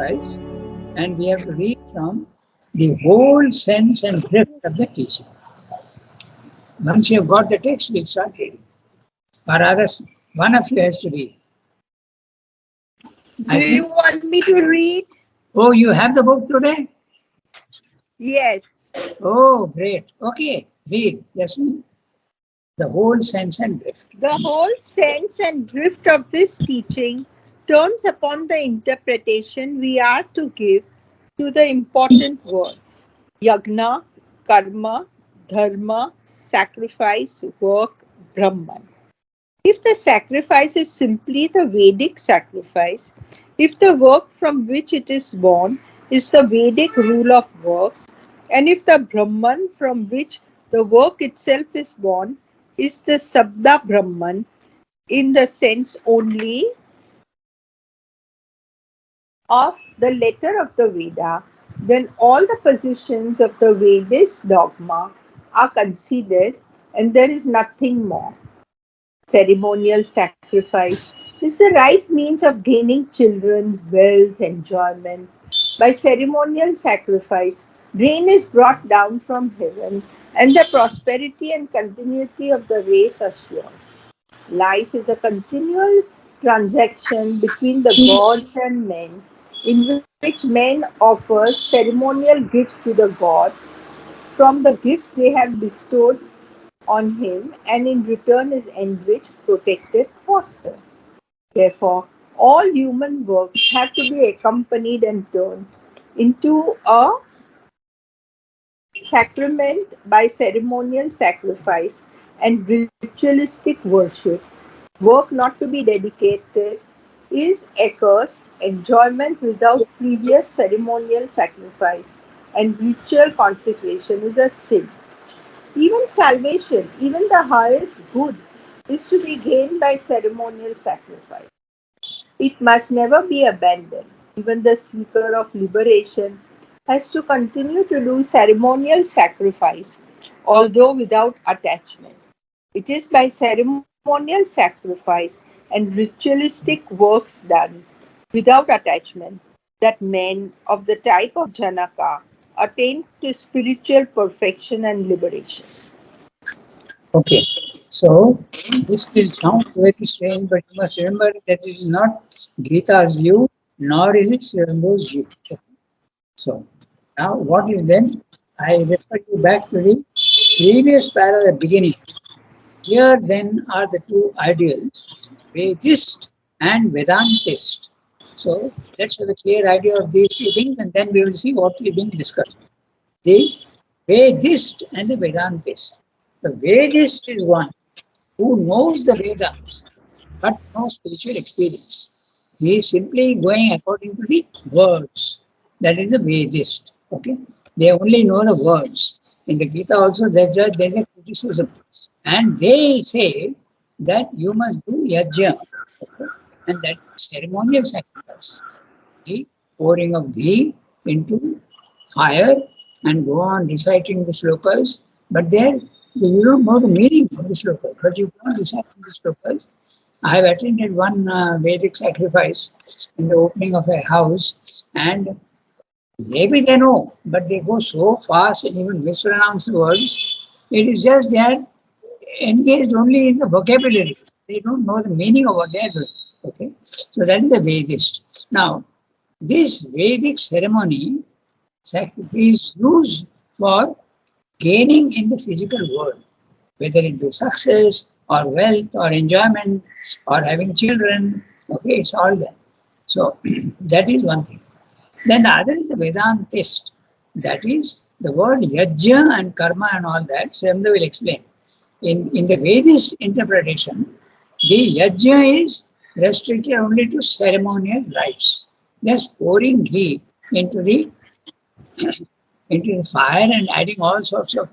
sacrifice, and we have to read from the whole sense and drift of the teaching. Once you have got the text, we'll start reading. Or others, one of you has to read. Do you want me to read? Oh, you have the book today? Yes. Oh, great. Okay, read. Jasmine. The whole sense and drift. The whole sense and drift of this teaching turns upon the interpretation we are to give to the important words yagna, karma, dharma, sacrifice, work, Brahman. If the sacrifice is simply the Vedic sacrifice, if the work from which it is born is the Vedic rule of works, and if the Brahman from which the work itself is born is the Sabda Brahman in the sense only of the letter of the Veda, then all the positions of the Vedist dogma are considered and there is nothing more. Ceremonial sacrifice is the right means of gaining children, wealth, enjoyment. By ceremonial sacrifice, rain is brought down from heaven and the prosperity and continuity of the race are sure. Life is a continual transaction between the gods and men, in which men offer ceremonial gifts to the gods from the gifts they have bestowed on him, and in return is enriched, protected, fostered. Therefore, all human works have to be accompanied and turned into a sacrament by ceremonial sacrifice and ritualistic worship. Work not to be dedicated is accursed, enjoyment without previous ceremonial sacrifice and ritual consecration is a sin. Even salvation, even the highest good, is to be gained by ceremonial sacrifice. It must never be abandoned. Even the seeker of liberation has to continue to do ceremonial sacrifice, although without attachment. It is by ceremonial sacrifice and ritualistic works done without attachment that men of the type of Janaka attain to spiritual perfection and liberation. Okay, so this will sound very strange, but you must remember that it is not Gita's view, nor is it Srimbo's view. Okay. So now what is then? I refer you back to the previous paragraph at the beginning. Here then are the two ideals, Vedist and Vedantist. So let's have a clear idea of these two things and then we will see what is being discussed. The Vedist and the Vedantist. The Vedist is one who knows the Vedas but no spiritual experience. He is simply going according to the words. That is the Vedist. Okay, they only know the words. In the Gita also there's a criticism, and they say that you must do yajna, okay? And that ceremonial sacrifice, the pouring of ghee into fire and go on reciting the slokas, but there you don't know the meaning of the slokas, but you go on reciting the slokas. I have attended one Vedic sacrifice in the opening of a house, and maybe they know, but they go so fast and even mispronounce the words. It is just they are engaged only in the vocabulary. They don't know the meaning of what they are doing. Okay, so that is the Vedist. Now, this Vedic ceremony is used for gaining in the physical world, whether it be success or wealth or enjoyment or having children. Okay, it's all there. So that is one thing. Then the other is the Vedantist. That is the word yajna and karma and all that. Srimda will explain. In the Vedist interpretation, the yajna is restricted only to ceremonial rites. Just pouring ghee into the fire and adding all sorts of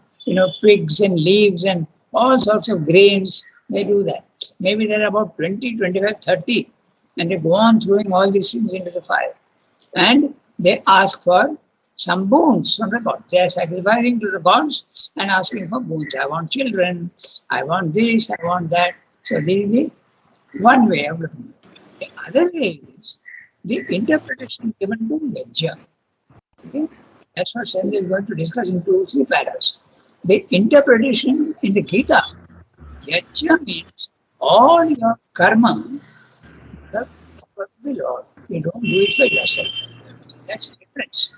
twigs and leaves and all sorts of grains. They do that. Maybe there are about 20, 25, 30, and they go on throwing all these things into the fire. And they ask for some boons from the gods. They are sacrificing to the gods and asking for boons. I want children, I want this, I want that. So this is the one way of looking at it. The other way is the interpretation given to Yajna. Okay? That's what Sanjay is going to discuss in 2 3 paras. The interpretation in the Gita, Yajna means all your karma are for the Lord. You don't do it for yourself. That's the difference.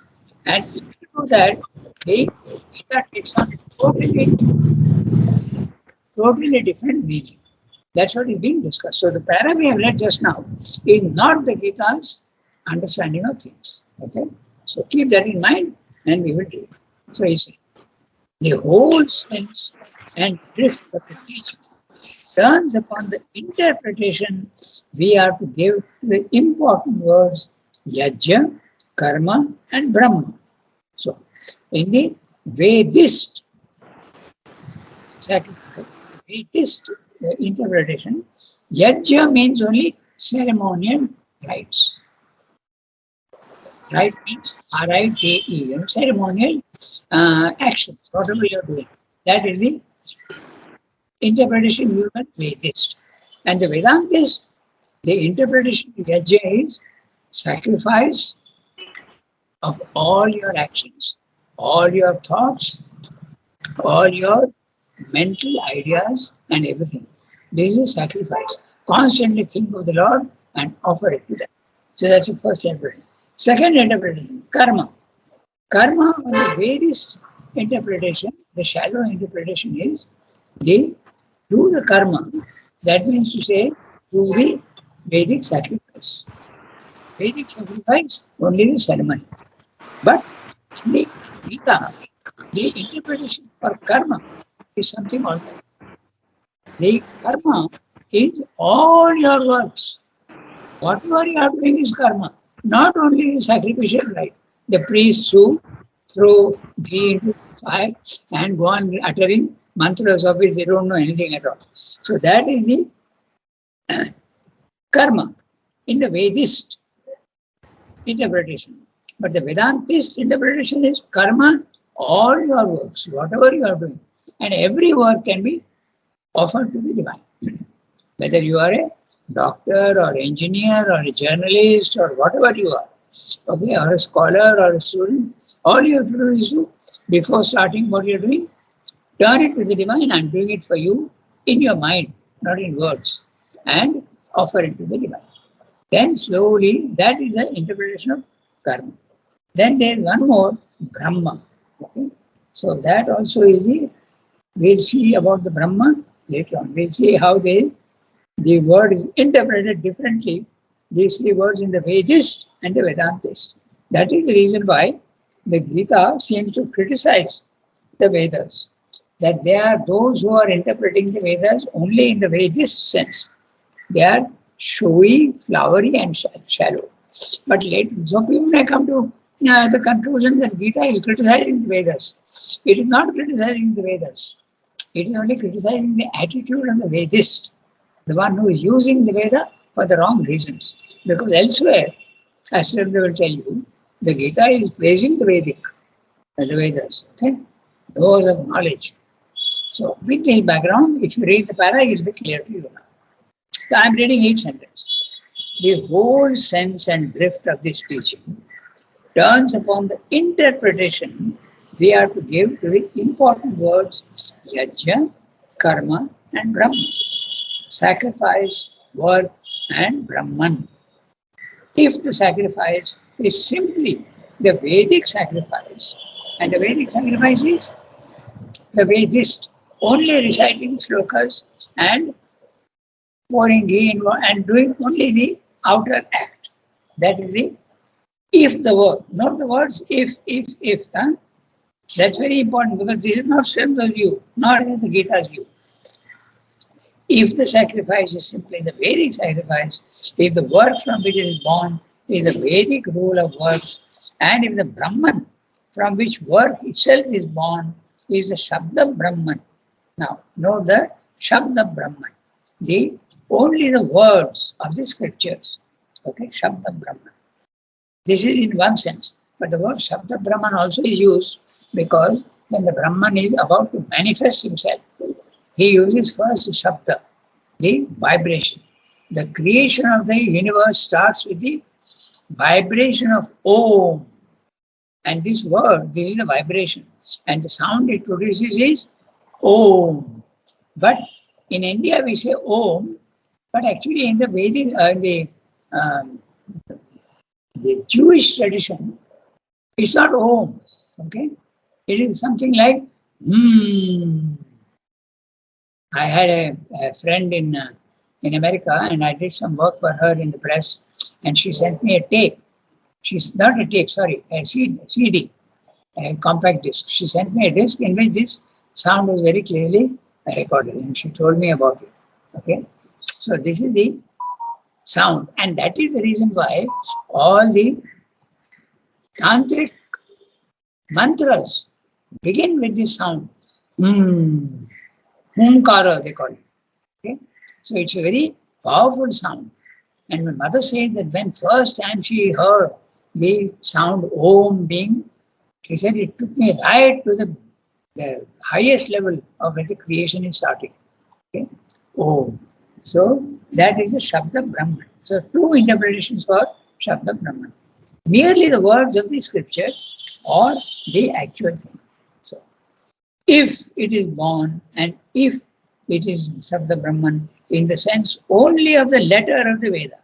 And if you do that, the Gita takes on a totally different meaning. That's what is being discussed. So the para we have read just now is not the Gita's understanding of things. Okay? So keep that in mind and we will read. So he says, the whole sense and drift of the teaching turns upon the interpretation we are to give to the important words yajna, karma, and brahma. So, in the Vedist sacrifice, Vedist interpretation, yajna means only ceremonial rites. Rite means R-I-T-E, ceremonial actions, whatever you are doing. That is the interpretation given by Vedist. And the Vedantist, the interpretation of yajna is sacrifice of all your actions, all your thoughts, all your mental ideas, and everything. This is sacrifice. Constantly think of the Lord and offer it to them. So that's the first interpretation. Second interpretation, karma. Karma on the Vedist interpretation, the shallow interpretation is they do the karma. That means to say, do the Vedic sacrifice. Vedic sacrifice, only the ceremony. But in the Gita, the interpretation for karma is something altogether. The karma is all your works. Whatever you are doing is karma, not only the sacrificial rite. The priests who throw ghee into fire and go on uttering mantras of which they don't know anything at all. So that is the karma in the Vedist interpretation. But the Vedantist interpretation is karma, all your works, whatever you are doing, and every work can be offered to the divine. Whether you are a doctor or engineer or a journalist or whatever you are, okay, or a scholar or a student, all you have to do is to, before starting what you're doing, turn it to the divine. I'm doing it for you in your mind, not in words, and offer it to the divine. Then slowly, that is the interpretation of karma. Then there is one more, Brahma. Okay? So that also is the, we'll see about the Brahma later on. We'll see how the word is interpreted differently, these 3 words in the Vedist and the Vedantist. That is the reason why the Gita seems to criticize the Vedas, that they are those who are interpreting the Vedas only in the Vedist sense. They are showy, flowery, and shallow. But later, some people may come to the conclusion that Gita is criticizing the Vedas. It is not criticizing the Vedas. It is only criticizing the attitude of the Vedist, the one who is using the Veda for the wrong reasons. Because elsewhere, as they will tell you, the Gita is praising the the Vedas, okay? Those of knowledge. So with this background, if you read the para, it will be clear to you now. So I am reading each sentence. The whole sense and drift of this teaching turns upon the interpretation we are to give to the important words yajna, karma, and brahma. Sacrifice, work, and Brahman. If the sacrifice is simply the Vedic sacrifice, and the Vedic sacrifice is the Vedist, only reciting slokas and pouring ghee and doing only the outer act. That is the if the word, not the words if. Huh? That's very important because this is not Swam's view, nor is the Gita's view. If the sacrifice is simply the Vedic sacrifice, if the work from which it is born is the Vedic rule of works, and if the Brahman from which work itself is born is the Shabda Brahman. Now, note the Shabda Brahman, only the words of the scriptures. Okay, Shabda Brahman. This is in one sense, but the word Shabda Brahman also is used because when the Brahman is about to manifest himself, he uses first Shabda, the vibration. The creation of the universe starts with the vibration of Om. And this word, this is a vibration. And the sound it produces is Om. But in India we say Om, but actually in the Vedic, um, the Jewish tradition, it's not Om. Okay? It is something like hmm. I had a friend in America, and I did some work for her in the press, and she sent me a tape. She's not a tape, sorry, a CD, a compact disc. She sent me a disc in which this sound was very clearly recorded, and she told me about it. Okay, so this is the sound, and that is the reason why all the tantric mantras begin with this sound. Hmm. Humkara, they call it. Okay? So it's a very powerful sound. And my mother says that when first time she heard the sound Om being, she said it took me right to the highest level of where the creation is starting. Okay? Om. So that is the Shabda Brahman. So two interpretations for Shabda Brahman. Merely the words of the scripture or the actual thing. So if it is born and if it is Shabda Brahman in the sense only of the letter of the Veda,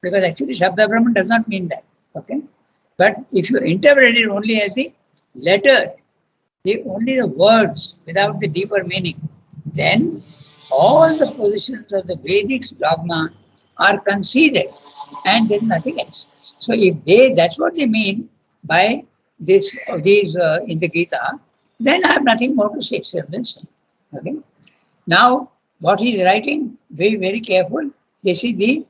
because actually Shabda Brahman does not mean that. Okay? But if you interpret it only as the letter, only the words without the deeper meaning, then all the positions of the Vedic dogma are conceded and there's nothing else. So if that's what they mean by these in the Gita, then I have nothing more to say. Okay. Now, what he is writing, very, very careful. This is the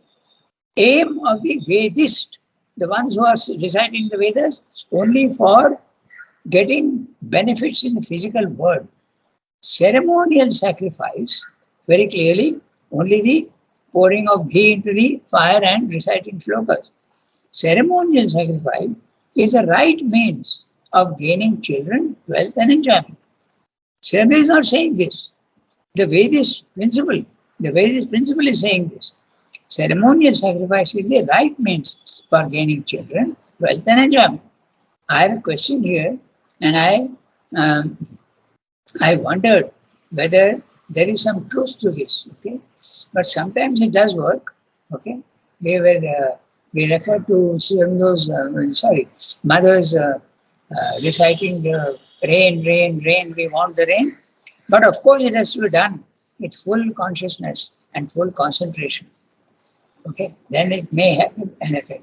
aim of the Vedist, the ones who are reciting the Vedas, only for getting benefits in the physical world. Ceremonial sacrifice, very clearly, only the pouring of ghee into the fire and reciting shlokas. Ceremonial sacrifice is the right means of gaining children, wealth, and enjoyment. Ceremony is not saying this. The Vedist principle is saying this. Ceremonial sacrifice is the right means for gaining children, wealth, and enjoyment. I have a question here, and I wondered whether there is some truth to this. Okay, but sometimes it does work. Okay, we refer to those mothers reciting the rain, rain, rain. We want the rain, but of course it has to be done with full consciousness and full concentration. Okay, then it may have an effect.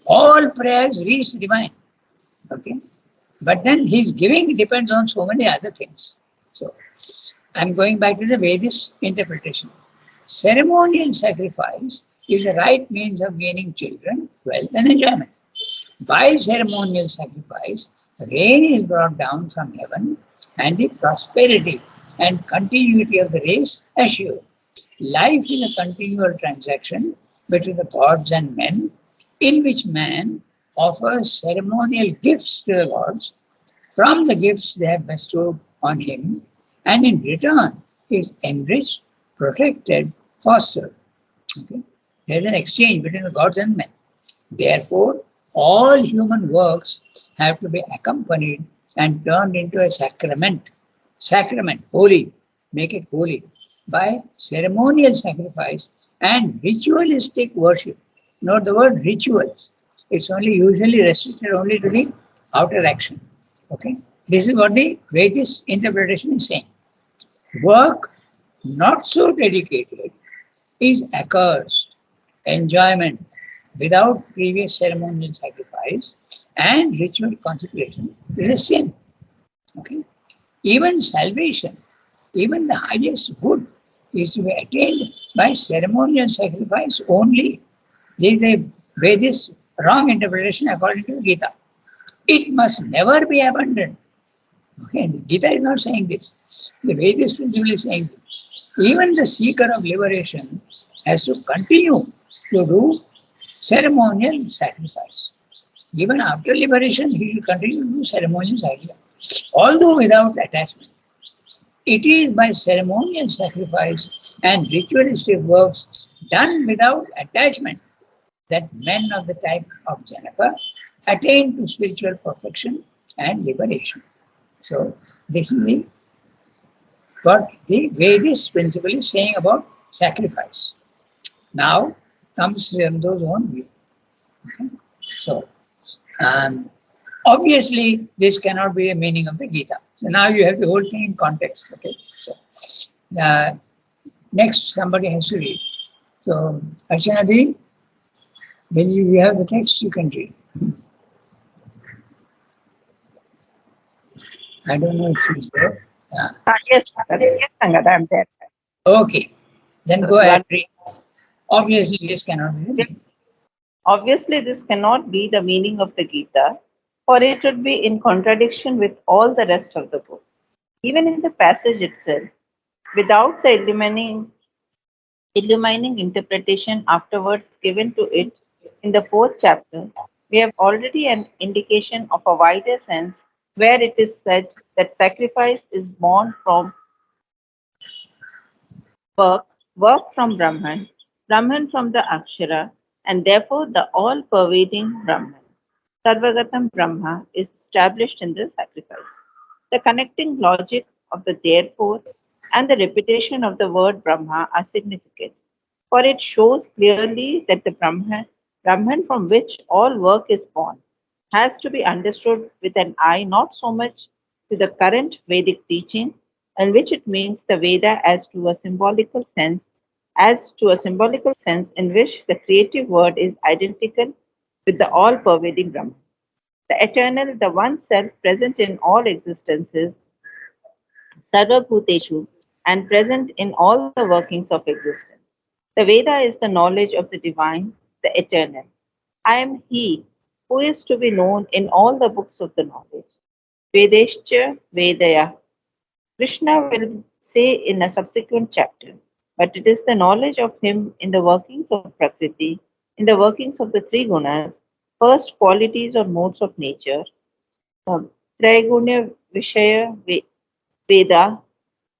All prayers reach the divine. Okay, but then his giving depends on so many other things. So I'm going back to the Vedist interpretation. Ceremonial sacrifice is the right means of gaining children, wealth, and enjoyment. By ceremonial sacrifice, rain is brought down from heaven and the prosperity and continuity of the race assured. Life is a continual transaction between the gods and men, in which man offers ceremonial gifts to the gods from the gifts they have bestowed on him, and in return is enriched, protected, fostered. Okay? There is an exchange between the gods and men. Therefore, all human works have to be accompanied and turned into a sacrament. Sacrament, holy, make it holy, by ceremonial sacrifice and ritualistic worship. Note the word rituals. It's only usually restricted only to the outer action. Okay? This is what the Vedist interpretation is saying. Work not so dedicated is accursed. Enjoyment without previous ceremonial sacrifice and ritual consecration is a sin. Okay? Even salvation, even the highest good, is to be attained by ceremonial sacrifice only. This is a Vedist wrong interpretation according to Gita. It must never be abandoned. Okay, Gita is not saying this. The Vedist principle is saying this. Even the seeker of liberation has to continue to do ceremonial sacrifice. Even after liberation, he will continue to do ceremonial sacrifice, although without attachment. It is by ceremonial sacrifice and ritualistic works done without attachment that men of the type of Janaka attain to spiritual perfection and liberation. So this is what the Vedis principle is saying about sacrifice. Now comes Sri Aurobindo own view. Okay? So um, obviously this cannot be a meaning of the Gita. So now you have the whole thing in context. Okay. So uh, next somebody has to read. So Archana, when you have the text, you can read. I don't know if she's there. Yeah. Yes, yes, Angad, I'm there. Okay, then So go you ahead. are Read. Obviously, this cannot be the meaning. obviously this cannot be the meaning of the Gita, for it would be in contradiction with all the rest of the book. Even in the passage itself, without the illumining interpretation afterwards given to it in the fourth chapter, we have already an indication of a wider sense where it is said that sacrifice is born from work, work from Brahman, Brahman from the Akshara, and therefore the all pervading Brahman. Sarvagatam Brahma is established in the sacrifice. The connecting logic of the therefore and the repetition of the word Brahma are significant, for it shows clearly that the Brahman from which all work is born has to be understood with an eye not so much to the current Vedic teaching, in which it means the Veda as to a symbolical sense in which the creative word is identical with the all pervading Brahman. The eternal, the one self present in all existences, Sarvabhuteshu, and present in all the workings of existence. The Veda is the knowledge of the divine, the eternal. I am He who is to be known in all the books of the knowledge. Vedescha Vedaya. Krishna will say in a subsequent chapter, but it is the knowledge of Him in the workings of Prakriti, in the workings of the three gunas, first qualities or modes of nature, Traigunya Vishaya Veda.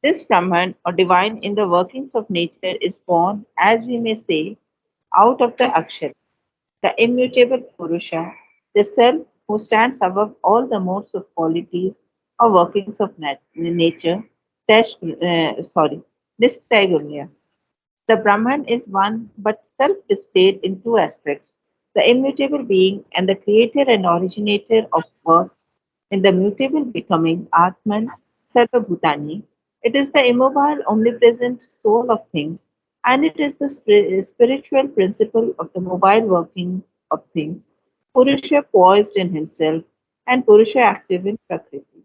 This Brahman or divine in the workings of nature is born, as we may say, out of the Akshara, the immutable Purusha, the self who stands above all the modes of qualities or workings of nature, Nistaigunya. The Brahman is one but self displayed in two aspects, the immutable being and the creator and originator of works in the mutable becoming Atman Sarvabhutani. It is the immobile, omnipresent soul of things, and it is the spiritual principle of the mobile working of things, Purusha poised in himself and Purusha active in Prakriti.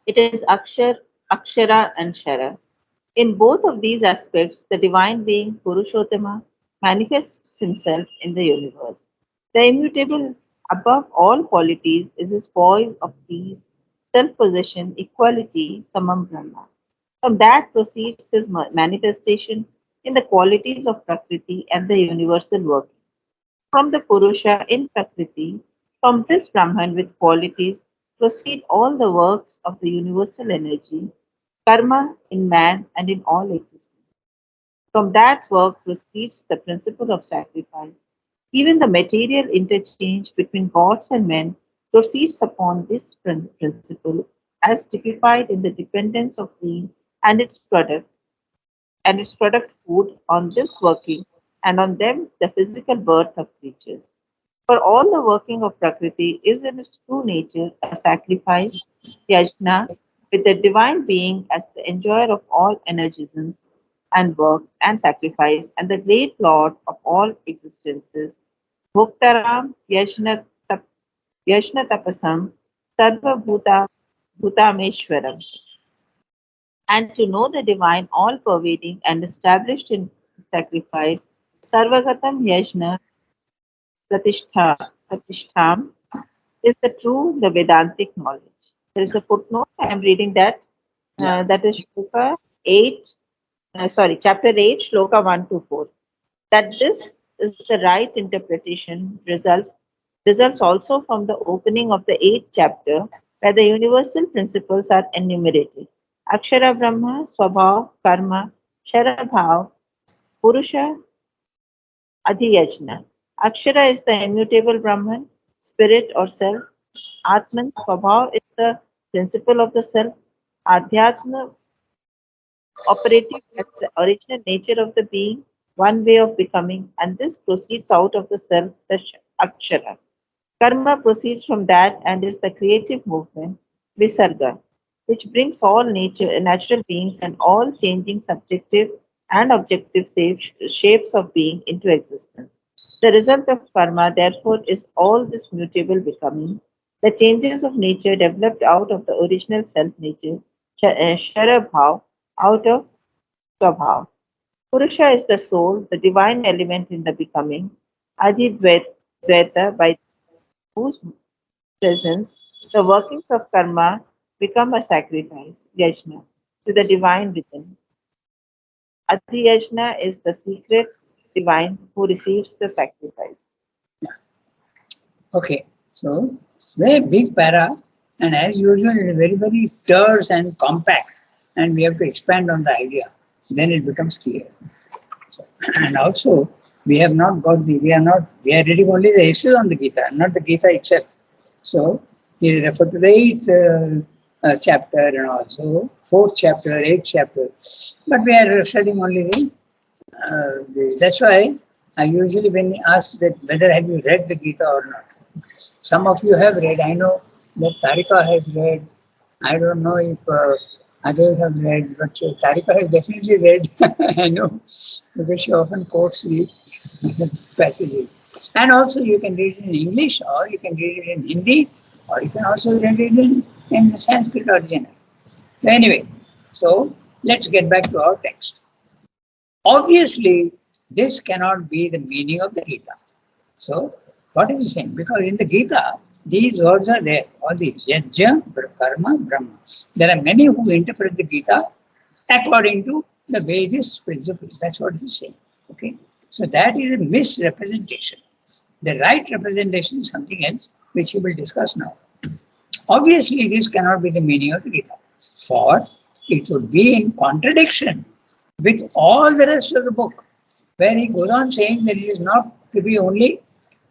It is Akshara and Shara. In both of these aspects, the divine being Purushottama manifests himself in the universe. The immutable, above all qualities, is his poise of peace, self possession, equality, Samam Brahma. From that proceeds his manifestation in the qualities of Prakriti and the universal working. From the Purusha in Prakriti, from this Brahman with qualities, proceed all the works of the universal energy, karma in man and in all existence. From that work proceeds the principle of sacrifice. Even the material interchange between gods and men proceeds upon this principle as typified in the dependence of being and its product and its product food on this working and on them the physical birth of creatures. For all the working of Prakriti is in its true nature a sacrifice, yajna, with the divine being as the enjoyer of all energisms and works and sacrifice, and the great Lord of all existences, Bhoktaram Yajna Tapasam Sarva Bhutameshwaram. And to know the divine, all pervading and established in sacrifice, Sarvagatam Yajna Pratishtham is the true, the Vedantic knowledge. There is a footnote. I am reading that. Yeah. That is Shloka 8, chapter 8, Shloka 1 to 4. That this is the right interpretation results also from the opening of the 8th chapter, where the universal principles are enumerated. Akshara Brahma, Swabhav, Karma, Sharabhav, Purusha, Adhiyajna. Akshara is the immutable Brahman, spirit or self. Atman, Swabhav is the principle of the self. Adhyatma, operative as the original nature of the being, one way of becoming, and this proceeds out of the self, the Akshara. Karma proceeds from that and is the creative movement, Visarga, which brings all nature, natural beings and all changing subjective and objective shapes of being into existence. The result of karma, therefore, is all this mutable becoming, the changes of nature developed out of the original self nature, Sharabhav, out of Swabhav. Purusha is the soul, the divine element in the becoming, Adhidvaita, by whose presence, the workings of karma become a sacrifice, yajna, to the divine within. Adhiyajna is the secret divine who receives the sacrifice. Okay, so very big para, and as usual, it is very, very terse and compact, and we have to expand on the idea. Then it becomes clear. So, and also, we are reading only the essays on the Gita, not the Gita itself. So, he referred to the eighth chapter and also fourth chapter, eighth chapter. But we are studying only that's why I usually, when asked that whether have you read the Gita or not, some of you have read. I know that Tarika has read. I don't know if others have read, but Tarika has definitely read. I know because she often quotes the passages. And also, you can read it in English, or you can read it in Hindi, or you can also read it in Sanskrit original. Anyway, so let's get back to our text. Obviously, this cannot be the meaning of the Gita. So, what is he saying? Because in the Gita, these words are there. All these Yajna, Karma, Brahma. There are many who interpret the Gita according to the Vedist principle. That's what he's saying. Okay. So that is a misrepresentation. The right representation is something else, which he will discuss now. Obviously, this cannot be the meaning of the Gita, for it would be in contradiction with all the rest of the book, where he goes on saying that it is not to be only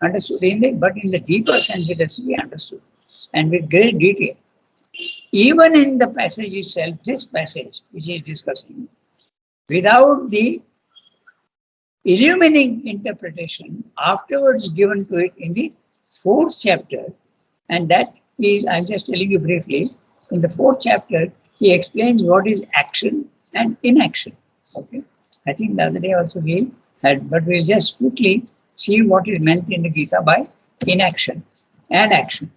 understood in it, but in the deeper sense it has to be understood, and with great detail. Even in the passage itself, this passage which he is discussing, without the illumining interpretation afterwards given to it in the fourth chapter, and that is, I'm just telling you briefly, in the fourth chapter, he explains what is action and inaction. Okay, I think the other day also we had, but we'll just quickly see what is meant in the Gita by inaction and action.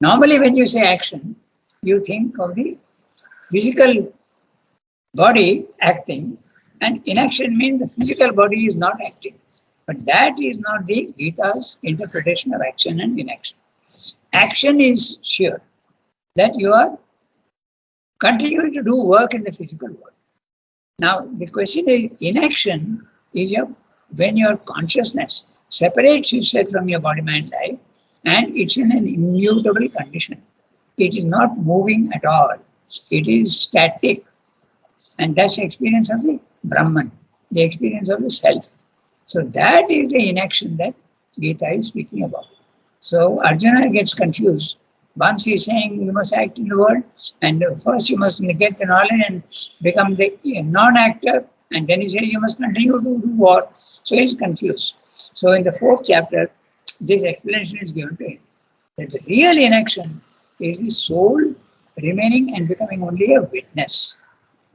Normally, when you say action, you think of the physical body acting, and inaction means the physical body is not acting. But that is not the Gita's interpretation of action and inaction. Action is sure that you are continuing to do work in the physical world. Now, the question is, inaction is when your consciousness separates itself from your body, mind, life, and it's in an immutable condition. It is not moving at all. It is static. And that's the experience of the Brahman, the experience of the self. So that is the inaction that Gita is speaking about. So Arjuna gets confused. Once he's saying you must act in the world, and first you must get the knowledge and become the non-actor, and then he says you must continue to do war. So he's confused. So in the fourth chapter, this explanation is given to him. That the real inaction is the soul remaining and becoming only a witness.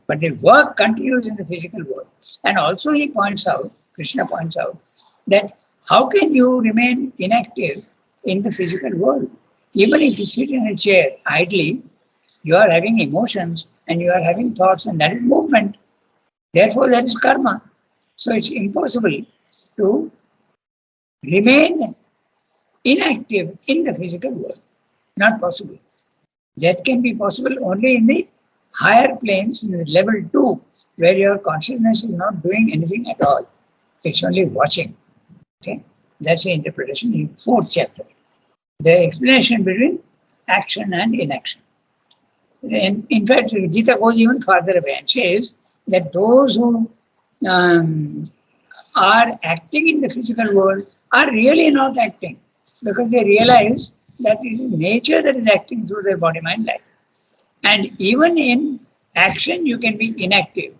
But the work continues in the physical world. And also he points out, Krishna points out, that how can you remain inactive in the physical world? Even if you sit in a chair idly, you are having emotions and you are having thoughts, and that is movement. Therefore, that is karma. So it's impossible to remain inactive in the physical world. Not possible. That can be possible only in the higher planes, in the level 2, where your consciousness is not doing anything at all. It's only watching. Okay, that's the interpretation in fourth chapter. The explanation between action and inaction. In fact, Gita goes even further away and says that those who are acting in the physical world are really not acting because they realize that it is nature that is acting through their body, mind, life. And even in action, you can be inactive.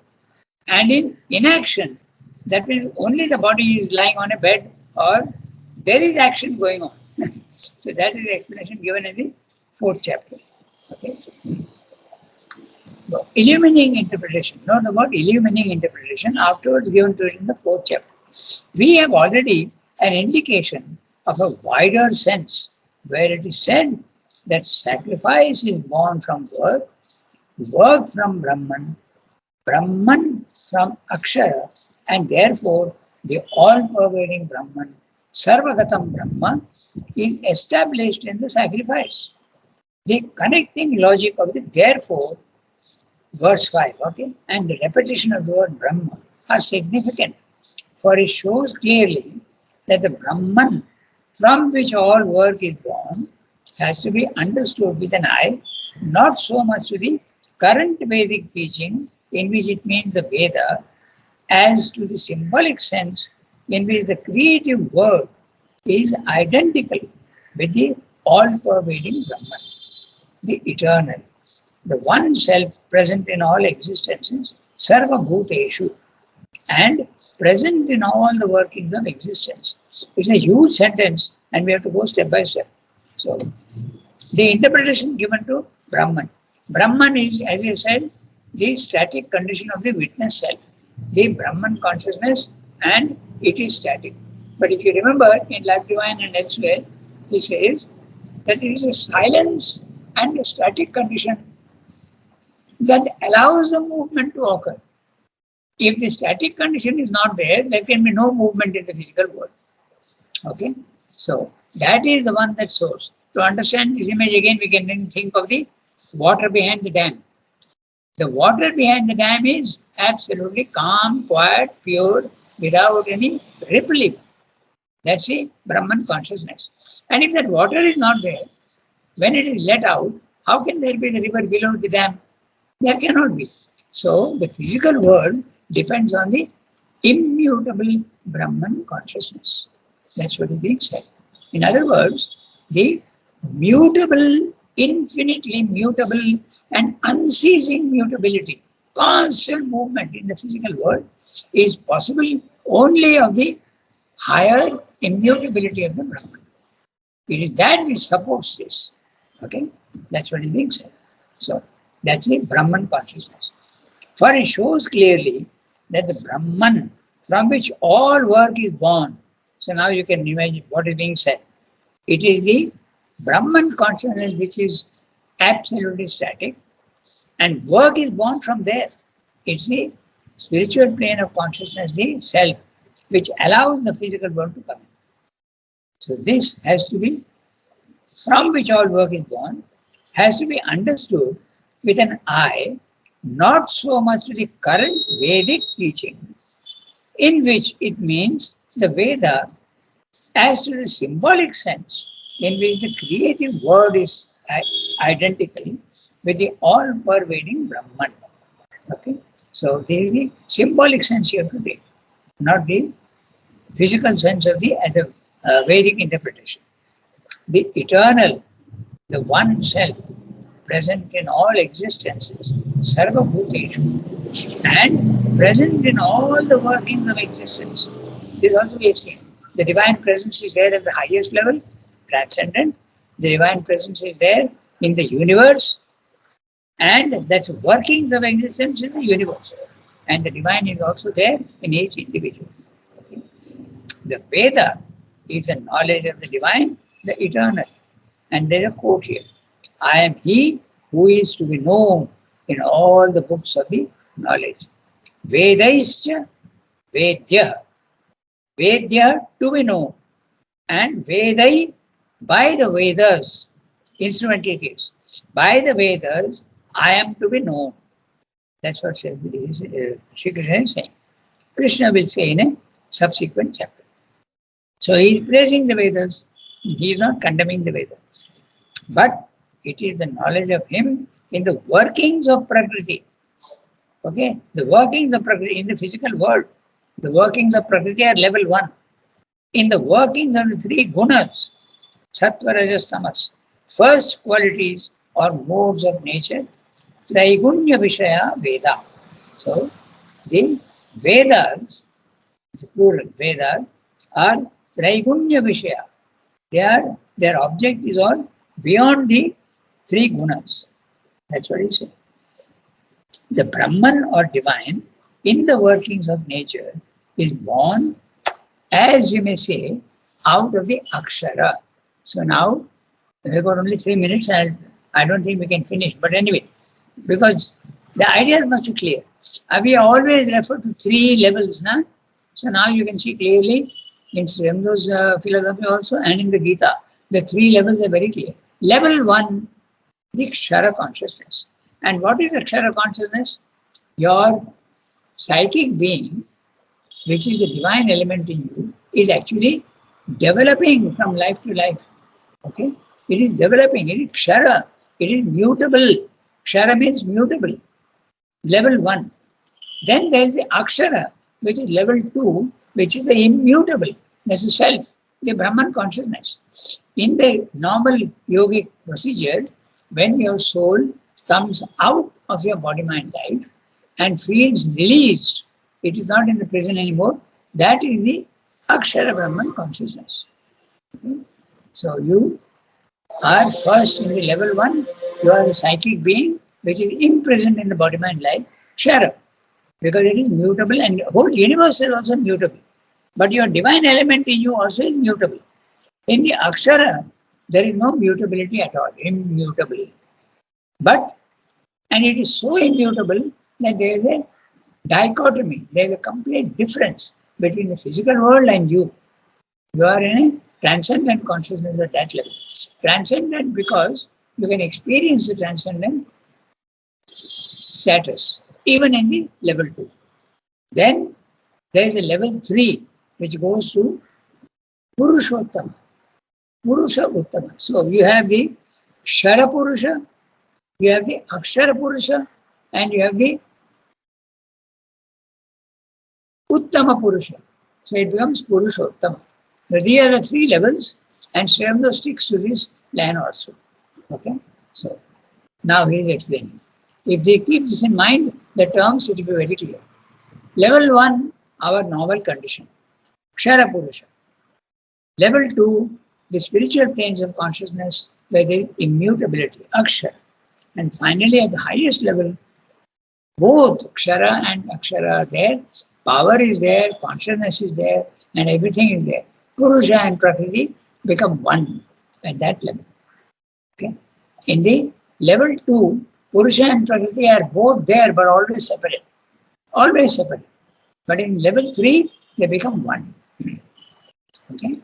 And in inaction, that means only the body is lying on a bed or there is action going on. So that is the explanation given in the fourth chapter. Okay. So, illumining interpretation. Note about illumining interpretation afterwards given to it in the fourth chapter. We have already an indication of a wider sense where it is said that sacrifice is born from work from Brahman, Brahman from Akshara, and therefore the all-pervading Brahman, Sarvagatam Brahma, is established in the sacrifice. The connecting logic of the therefore, verse 5, okay, and the repetition of the word Brahma are significant, for it shows clearly that the Brahman from which all work is born has to be understood with an eye, not so much to the current Vedic teaching in which it means the Veda, as to the symbolic sense in which the creative word is identical with the all-pervading Brahman, the eternal, the one self present in all existences, Sarva Bhuteshu, and present in all the workings of existence. It's a huge sentence and we have to go step by step. So, the interpretation given to Brahman. Brahman is, as we said, the static condition of the witness self, the Brahman consciousness, and it is static. But if you remember in Life Divine and elsewhere, he says that it is a silence and a static condition that allows the movement to occur. If the static condition is not there, there can be no movement in the physical world. Okay? So, that is the one that source. To understand this image again, we can then think of the water behind the dam. The water behind the dam is absolutely calm, quiet, pure, without any rippling. That's the Brahman consciousness. And if that water is not there, when it is let out, how can there be the river below the dam? There cannot be. So, the physical world depends on the immutable Brahman consciousness. That's what is being said. In other words, the mutable, infinitely mutable and unceasing mutability, constant movement in the physical world is possible only of the higher immutability of the Brahman. It is that which supports this. Okay? That's what is being said. So, that's the Brahman consciousness. For it shows clearly that the Brahman from which all work is born. So now you can imagine what is being said. It is the Brahman consciousness which is absolutely static, and work is born from there. It's the spiritual plane of consciousness, the self, which allows the physical world to come in. So this has to be, from which all work is born, has to be understood with an eye, not so much to the current Vedic teaching, in which it means the Veda, as to the symbolic sense in which the creative word is identical with the all-pervading Brahman. Okay? So there is the symbolic sense you have to take, not the physical sense of the other Vedic interpretation. The eternal, the one self, present in all existences, Sarva Bhuteshu, and present in all the workings of existence. This also we have seen. The divine presence is there at the highest level, transcendent. The divine presence is there in the universe, and that's workings of existence in the universe. And the divine is also there in each individual. Okay. The Veda is the knowledge of the divine, the eternal. And there is a quote here. I am he who is to be known in all the books of the knowledge. Vedaischa Vedya. Vedya to be known. And Vedai by the Vedas. Instrumental case. By the Vedas, I am to be known. That's what Shri Krishna is saying. Krishna will say in a subsequent chapter. So he is praising the Vedas. He is not condemning the Vedas. But it is the knowledge of him in the workings of Prakriti. Okay? The workings of Prakriti in the physical world. The workings of Prakriti are level 1. in the workings of the three gunas, sattva, rajas, tamas, first qualities or modes of nature, Traigunya Vishaya Veda. So the Vedas, it's a plural, Vedas are Traigunya Vishaya. Their object is all beyond the three gunas. That's what he said. The Brahman or divine in the workings of nature is born, as you may say, out of the Akshara. So now we've got only 3 minutes and I don't think we can finish. But anyway, because the ideas must be clear. We always refer to three levels. Na? So now you can see clearly in Sri Aurobindo philosophy also and in the Gita, the three levels are very clear. Level 1, the Kshara consciousness. And what is Akshara consciousness? Your psychic being, which is the divine element in you, is actually developing from life to life. Okay? It is developing, it is Kshara, it is mutable. Kshara means mutable. Level 1. Then there is the Akshara, which is level 2, which is the immutable. That's the self, the Brahman consciousness. In the normal yogic procedure, when your soul comes out of your body-mind life and feels released, it is not in the prison anymore. That is the Akshara Brahman consciousness. Okay? So you are first in the level 1, you are the psychic being which is imprisoned in the body-mind life, Kshara, because it is mutable and the whole universe is also mutable. But your divine element in you also is mutable. In the Akshara, there is no mutability at all, immutable. But, and it is so immutable that there is a dichotomy, there is a complete difference between the physical world and you. You are in a transcendent consciousness at that level. Transcendent because you can experience the transcendent status, even in the level 2. Then there is a level 3, which goes to Purushottama, Purusha Uttama. So you have the Kshara Purusha, you have the Akshara Purusha, and you have the Uttama Purusha. So it becomes Purushottama. So these are the 3 levels, and Sri Aurobindo sticks to this line also. Okay? So now he is explaining. If they keep this in mind, the terms will be very clear. Level 1, our normal condition, Kshara Purusha. Level 2, the spiritual planes of consciousness where there is immutability, Akshara. And finally, at the highest level, both Kshara and Akshara are there, power is there, consciousness is there, and everything is there. Purusha and Prakriti become one at that level. Okay? In the level 2, Purusha and Prakriti are both there but always separate. Always separate. But in level 3, they become one. Okay?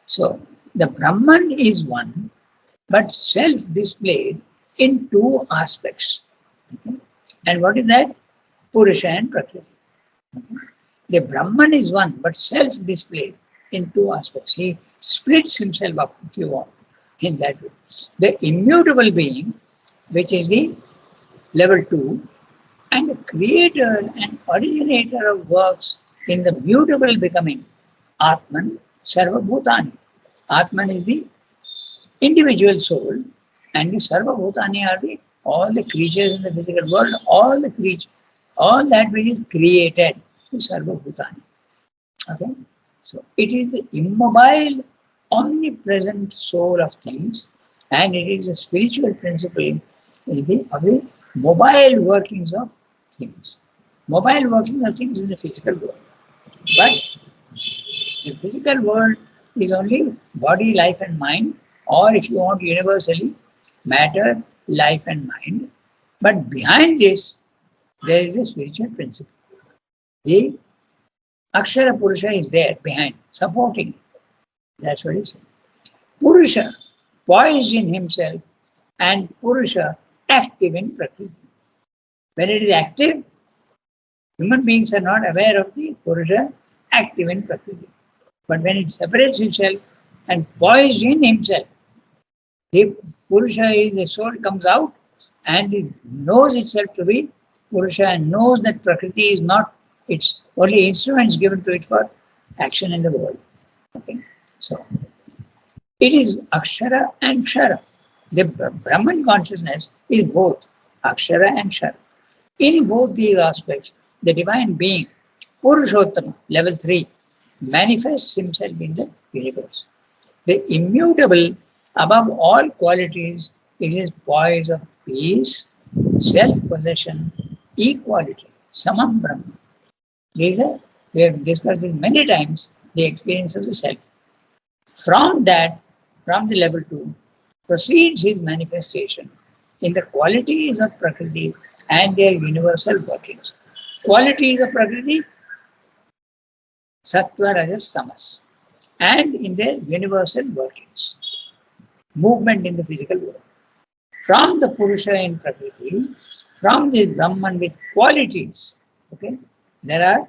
So, the Brahman is one, but self-displayed in 2 aspects. Okay? And what is that? Purusha and Prakriti. Okay? The Brahman is one, but self-displayed in 2 aspects. He splits himself up, if you want, in that way. The immutable being, which is the level 2, and the creator and originator of works in the mutable becoming, Atman Sarva Bhutani. Atman is the individual soul, and the Sarva Bhutani are the all the creatures in the physical world, all the creatures, all that which is created, is Sarva Bhutani. Okay? So it is the immobile, omnipresent soul of things, and it is a spiritual principle of the mobile workings of things. Mobile workings of things in the physical world. But the physical world is only body, life and mind, or if you want universally, matter, life and mind. But behind this, there is a spiritual principle. The Akshara Purusha is there behind, supporting. That's what he said. Purusha, poised in himself, and Purusha, active in Prakriti. When it is active, human beings are not aware of the Purusha active in Prakriti. But when it separates itself and poised in himself, the Purusha is the soul comes out and it knows itself to be Purusha and knows that Prakriti is not its only instruments given to it for action in the world. Okay, so it is Akshara and Kshara. The Brahman consciousness is both Akshara and Kshara. In both these aspects, the divine being, Purushottama, level 3, manifests himself in the universe. The immutable, above all qualities, is his poise of peace, self-possession, equality, Samam Brahma. These are, we have discussed this many times, the experience of the self. From that, from the level 2, proceeds his manifestation in the qualities of Prakriti and their universal workings. Qualities of Prakriti, Sattva, Rajas, Tamas, and in their universal workings, movement in the physical world. From the Purusha in Prakriti, from the Brahman with qualities, okay, there are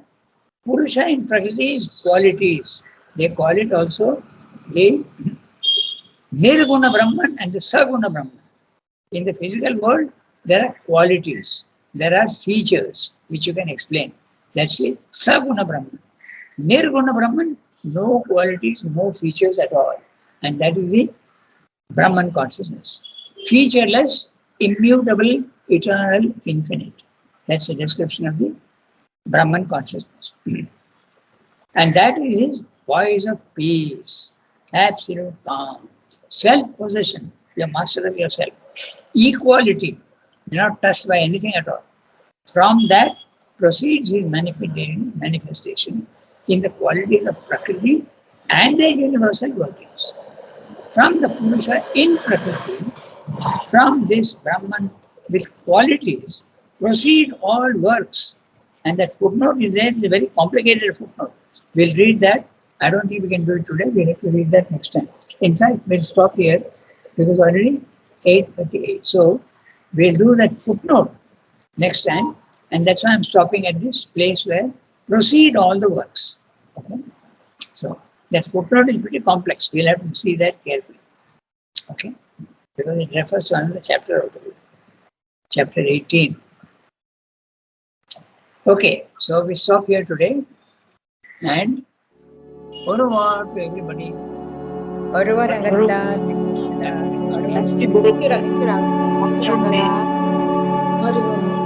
Purusha in Prakriti is qualities. They call it also the Nirguna Brahman and the Saguna Brahman. In the physical world, there are qualities, there are features which you can explain. That's the Saguna Brahman. Nirguna Brahman, no qualities, no features at all. And that is the Brahman consciousness. Featureless, immutable, eternal, infinite. That's the description of the Brahman consciousness. And that is his voice of peace, absolute calm, self-possession, you're master of yourself, equality, you're not touched by anything at all. From that proceeds his manifestation in the qualities of Prakriti and their universal workings. From the Purusha in Prakriti, from this Brahman with qualities, proceed all works. And that footnote is there, it's a very complicated footnote. We'll read that. I don't think we can do it today. We have to read that next time. In fact, we'll stop here because already 8:38. So we'll do that footnote next time. And that's why I'm stopping at this place where proceed all the works. Okay. So that footnote is pretty complex. We'll have to see that carefully. Okay. Because it refers to another chapter out of it. Chapter 18. Okay. So we stop here today. And au revoir to everybody. Au revoir, Ranganath. Thank you, Ranganath. Thank you, Ranganath. Au revoir.